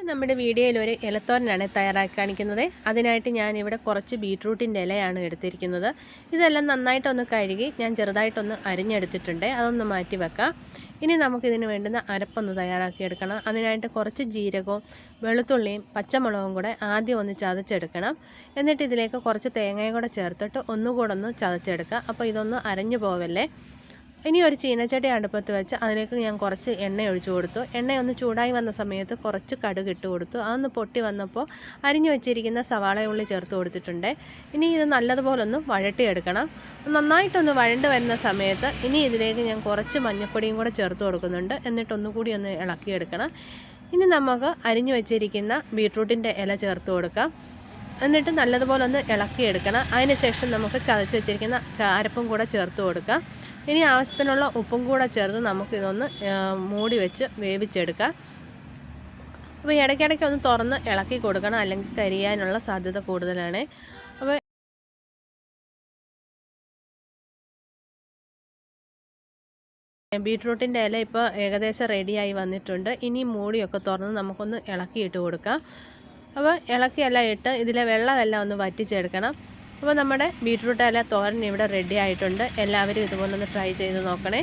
നമ്മുടെ വീഡിയോയിൽ ഒരു ഇലത്തോരനാണ് തയ്യാറാക്കി കാണിക്കുന്നത്. അതിനായിട്ട് ഞാനിവിടെ കുറച്ച് ബീട്രൂട്ടിൻ്റെ ഇലയാണ് എടുത്തിരിക്കുന്നത്. ഇതെല്ലാം നന്നായിട്ടൊന്ന് കഴുകി ഞാൻ ചെറുതായിട്ടൊന്ന് അരിഞ്ഞെടുത്തിട്ടുണ്ട്. അതൊന്ന് മാറ്റി വെക്കാം. ഇനി നമുക്കിതിന് വേണ്ടുന്ന അരപ്പൊന്ന് തയ്യാറാക്കിയെടുക്കണം. അതിനായിട്ട് കുറച്ച് ജീരകവും വെളുത്തുള്ളിയും പച്ചമുളകും കൂടെ ആദ്യം ഒന്ന് ചതച്ചെടുക്കണം. എന്നിട്ട് ഇതിലേക്ക് കുറച്ച് തേങ്ങയും കൂടെ ചേർത്തിട്ട് ഒന്നുകൂടെ ഒന്ന് ചതച്ചെടുക്കുക. അപ്പോൾ ഇതൊന്ന് അരഞ്ഞു പോവല്ലേ. ഇനി ഒരു ചീനച്ചട്ടി അടുപ്പത്ത് വെച്ച് അതിലേക്ക് ഞാൻ കുറച്ച് എണ്ണ ഒഴിച്ചു കൊടുത്തു. എണ്ണയൊന്ന് ചൂടായി വന്ന സമയത്ത് കുറച്ച് കടുക് ഇട്ട് കൊടുത്തു. അതൊന്ന് പൊട്ടി വന്നപ്പോൾ അരിഞ്ഞു വെച്ചിരിക്കുന്ന സവാള ഉള്ളി ചേർത്ത് കൊടുത്തിട്ടുണ്ട്. ഇനി ഇത് നല്ലതുപോലൊന്ന് വഴട്ടിയെടുക്കണം. നന്നായിട്ടൊന്ന് വഴണ്ട് വരുന്ന സമയത്ത് ഇനി ഇതിലേക്ക് ഞാൻ കുറച്ച് മഞ്ഞൾപ്പൊടിയും കൂടെ ചേർത്ത് കൊടുക്കുന്നുണ്ട്. എന്നിട്ടൊന്നുകൂടി ഒന്ന് ഇളക്കിയെടുക്കണം. ഇനി നമുക്ക് അരിഞ്ഞു വെച്ചിരിക്കുന്ന ബീട്രൂട്ടിൻ്റെ ഇല ചേർത്ത് കൊടുക്കാം. എന്നിട്ട് നല്ലതുപോലെ ഒന്ന് ഇളക്കിയെടുക്കണം. അതിനുശേഷം നമുക്ക് ചതച്ച് വെച്ചിരിക്കുന്ന അരപ്പും കൂടെ ചേർത്ത് കൊടുക്കാം. ഇനി ആവശ്യത്തിനുള്ള ഉപ്പും കൂടെ ചേർത്ത് നമുക്കിതൊന്ന് മൂടി വെച്ച് വേവിച്ചെടുക്കാം. അപ്പോൾ ഇടയ്ക്കിടയ്ക്ക് ഒന്ന് തുറന്ന് ഇളക്കി കൊടുക്കണം, അല്ലെങ്കിൽ കരിയാനുള്ള സാധ്യത കൂടുതലാണ്. അപ്പോൾ ബീട്രൂട്ടിൻ്റെ ഇല ഇപ്പോൾ ഏകദേശം റെഡിയായി വന്നിട്ടുണ്ട്. ഇനി മൂടിയൊക്കെ തുറന്ന് നമുക്കൊന്ന് ഇളക്കിയിട്ട് കൊടുക്കാം. അപ്പോൾ ഇളക്കിയെല്ലാം ഇട്ട് ഇതിലെ വെള്ളമെല്ലാം ഒന്ന് വറ്റിച്ചെടുക്കണം. അപ്പോൾ നമ്മുടെ ബീട്രൂട്ട് ഇല തോരൻ ഇവിടെ റെഡി ആയിട്ടുണ്ട്. എല്ലാവരും ഇതുപോലൊന്ന് ട്രൈ ചെയ്ത് നോക്കണേ.